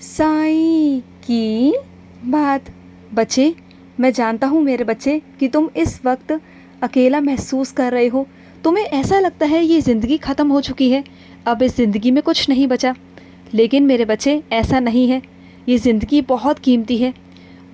साईं की बात। बच्चे, मैं जानता हूँ मेरे बच्चे कि तुम इस वक्त अकेला महसूस कर रहे हो। तुम्हें ऐसा लगता है ये ज़िंदगी ख़त्म हो चुकी है, अब इस ज़िंदगी में कुछ नहीं बचा। लेकिन मेरे बच्चे, ऐसा नहीं है। ये ज़िंदगी बहुत कीमती है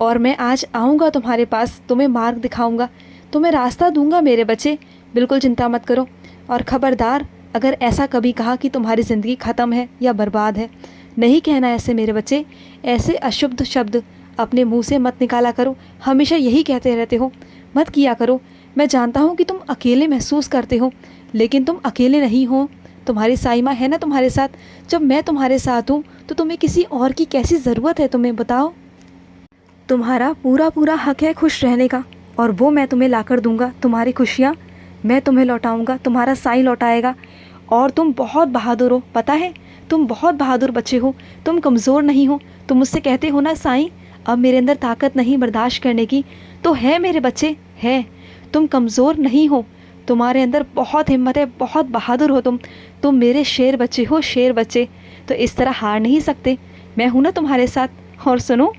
और मैं आज आऊँगा तुम्हारे पास, तुम्हें मार्ग दिखाऊँगा, तुम्हें रास्ता दूँगा मेरे बच्चे। बिल्कुल चिंता मत करो। और ख़बरदार, अगर ऐसा कभी कहा कि तुम्हारी ज़िंदगी ख़त्म है या बर्बाद है, नहीं कहना ऐसे मेरे बच्चे। ऐसे अशुद्ध शब्द अपने मुंह से मत निकाला करो। हमेशा यही कहते रहते हो, मत किया करो। मैं जानता हूँ कि तुम अकेले महसूस करते हो, लेकिन तुम अकेले नहीं हो। तुम्हारी साईं माँ है ना तुम्हारे साथ। जब मैं तुम्हारे साथ हूँ तो तुम्हें किसी और की कैसी ज़रूरत है, तुम्हें बताओ। तुम्हारा पूरा पूरा हक है खुश रहने का, और वो मैं तुम्हें ला कर दूँगा। तुम्हारी खुशियाँ मैं तुम्हें लौटाऊँगा, तुम्हारा साईं लौटाएगा। और तुम बहुत बहादुर हो, पता है। तुम बहुत बहादुर बच्चे हो, तुम कमज़ोर नहीं हो। तुम मुझसे कहते हो ना, साईं अब मेरे अंदर ताकत नहीं बर्दाश्त करने की, तो है मेरे बच्चे, है। तुम कमज़ोर नहीं हो, तुम्हारे अंदर बहुत हिम्मत है, बहुत बहादुर हो तुम मेरे शेर बच्चे हो, शेर बच्चे। तो इस तरह हार नहीं सकते, मैं हूँ ना तुम्हारे साथ। और सुनो,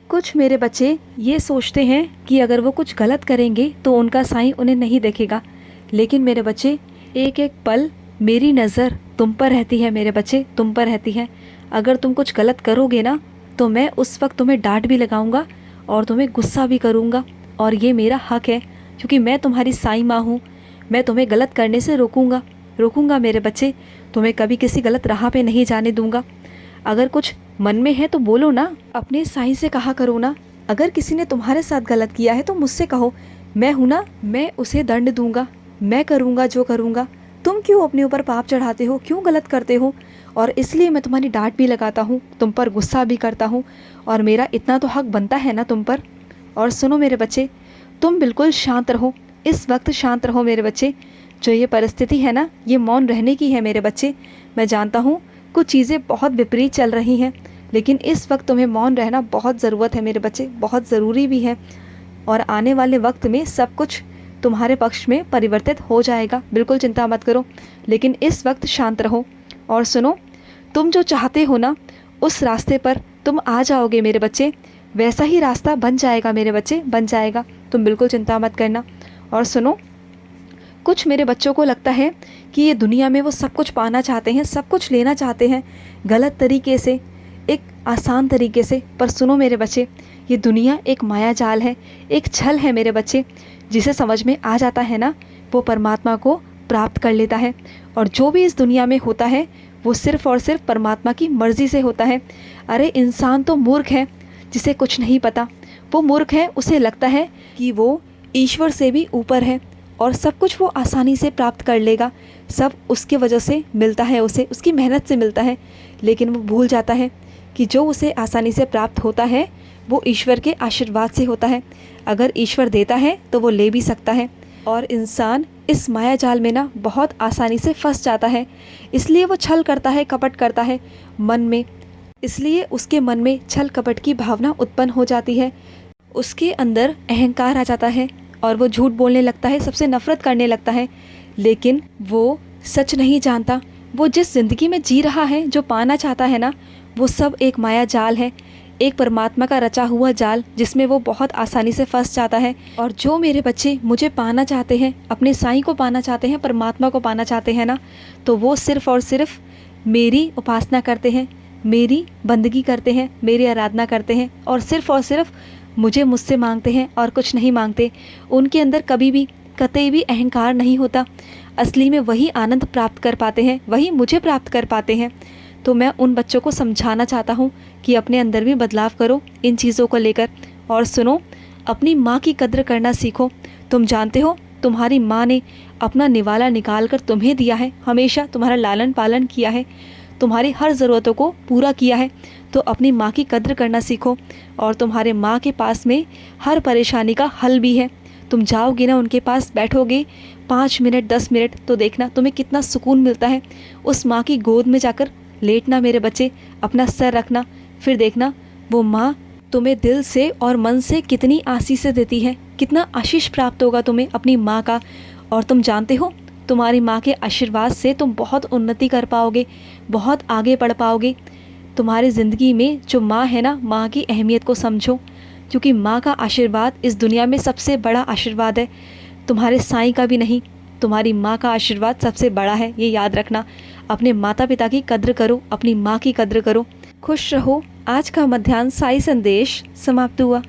कुछ मेरे बच्चे ये सोचते हैं कि अगर वो कुछ गलत करेंगे तो उनका साईं उन्हें नहीं देखेगा। लेकिन मेरे बच्चे, एक एक पल मेरी नज़र तुम पर रहती है मेरे बच्चे, तुम पर रहती है। अगर तुम कुछ गलत करोगे ना, तो मैं उस वक्त तुम्हें डांट भी लगाऊंगा और तुम्हें गुस्सा भी करूंगा। और ये मेरा हक है, क्योंकि मैं तुम्हारी साईं माँ हूँ। मैं तुम्हें गलत करने से रोकूंगा मेरे बच्चे। तुम्हें कभी किसी गलत राह पे नहीं जाने दूंगा। अगर कुछ मन में है तो बोलो ना, अपने साईं से कहा करो ना। अगर किसी ने तुम्हारे साथ गलत किया है तो मुझसे कहो, मैं हूँ ना, मैं उसे दंड दूंगा। मैं करूँगा जो करूँगा। तुम क्यों अपने ऊपर पाप चढ़ाते हो, क्यों गलत करते हो? और इसलिए मैं तुम्हारी डांट भी लगाता हूँ, तुम पर गुस्सा भी करता हूँ, और मेरा इतना तो हक बनता है ना तुम पर। और सुनो मेरे बच्चे, तुम बिल्कुल शांत रहो, इस वक्त शांत रहो मेरे बच्चे। जो ये परिस्थिति है ना, ये मौन रहने की है मेरे बच्चे। मैं जानता हूँ कुछ चीज़ें बहुत विपरीत चल रही हैं, लेकिन इस वक्त तुम्हें मौन रहना बहुत ज़रूरत है मेरे बच्चे, बहुत ज़रूरी भी है। और आने वाले वक्त में सब कुछ तुम्हारे पक्ष में परिवर्तित हो जाएगा, बिल्कुल चिंता मत करो। लेकिन इस वक्त शांत रहो। और सुनो, तुम जो चाहते हो ना, उस रास्ते पर तुम आ जाओगे मेरे बच्चे। वैसा ही रास्ता बन जाएगा मेरे बच्चे, बन जाएगा। तुम बिल्कुल चिंता मत करना। और सुनो, कुछ मेरे बच्चों को लगता है कि ये दुनिया में वो सब कुछ पाना चाहते हैं, सब कुछ लेना चाहते हैं, गलत तरीके से, एक आसान तरीके से। पर सुनो मेरे बच्चे, ये दुनिया एक माया जाल है, एक छल है मेरे बच्चे। जिसे समझ में आ जाता है ना, वो परमात्मा को प्राप्त कर लेता है। और जो भी इस दुनिया में होता है, वो सिर्फ़ और सिर्फ परमात्मा की मर्ज़ी से होता है। अरे इंसान तो मूर्ख है, जिसे कुछ नहीं पता। वो मूर्ख है, उसे लगता है कि वो ईश्वर से भी ऊपर है और सब कुछ वो आसानी से प्राप्त कर लेगा। सब उसके वजह से मिलता है, उसे उसकी मेहनत से मिलता है। लेकिन वो भूल जाता है कि जो उसे आसानी से प्राप्त होता है, वो ईश्वर के आशीर्वाद से होता है। अगर ईश्वर देता है तो वो ले भी सकता है। और इंसान इस माया जाल में ना बहुत आसानी से फंस जाता है। इसलिए वो छल करता है, कपट करता है मन में। इसलिए उसके मन में छल कपट की भावना उत्पन्न हो जाती है। उसके अंदर अहंकार आ जाता है और वो झूठ बोलने लगता है, सबसे नफरत करने लगता है। लेकिन वो सच नहीं जानता। वो जिस ज़िंदगी में जी रहा है, जो पाना चाहता है ना, वो सब एक माया जाल है, एक परमात्मा का रचा हुआ जाल, जिसमें वो बहुत आसानी से फंस जाता है। और जो मेरे बच्चे मुझे पाना चाहते हैं, अपने साईं को पाना चाहते हैं, परमात्मा को पाना चाहते हैं ना, तो वो सिर्फ़ और सिर्फ मेरी उपासना करते हैं, मेरी बंदगी करते हैं, मेरी आराधना करते हैं, और सिर्फ मुझे मुझसे मांगते हैं और कुछ नहीं मांगते। उनके अंदर कभी भी कतई भी अहंकार नहीं होता। असली में वही आनंद प्राप्त कर पाते हैं, वही मुझे प्राप्त कर पाते हैं। तो मैं उन बच्चों को समझाना चाहता हूँ कि अपने अंदर भी बदलाव करो इन चीज़ों को लेकर। और सुनो, अपनी माँ की कद्र करना सीखो। तुम जानते हो, तुम्हारी माँ ने अपना निवाला निकाल कर तुम्हें दिया है, हमेशा तुम्हारा लालन पालन किया है, तुम्हारी हर ज़रूरतों को पूरा किया है। तो अपनी माँ की कद्र करना सीखो। और तुम्हारे माँ के पास में हर परेशानी का हल भी है। तुम जाओगे ना उनके पास, बैठोगे 5 मिनट 10 मिनट, तो देखना तुम्हें कितना सुकून मिलता है। उस माँ की गोद में जाकर लेटना मेरे बच्चे, अपना सर रखना, फिर देखना वो माँ तुम्हें दिल से और मन से कितनी आशीष देती है, कितना आशीष प्राप्त होगा तुम्हें अपनी माँ का। और तुम जानते हो, तुम्हारी माँ के आशीर्वाद से तुम बहुत उन्नति कर पाओगे, बहुत आगे बढ़ पाओगे। तुम्हारी ज़िंदगी में जो माँ है ना, माँ की अहमियत को समझो, क्योंकि माँ का आशीर्वाद इस दुनिया में सबसे बड़ा आशीर्वाद है। तुम्हारे साईं का भी नहीं, तुम्हारी माँ का आशीर्वाद सबसे बड़ा है, ये याद रखना। अपने माता पिता की कद्र करो, अपनी माँ की कद्र करो। खुश रहो। आज का मध्याह्न साई संदेश समाप्त हुआ।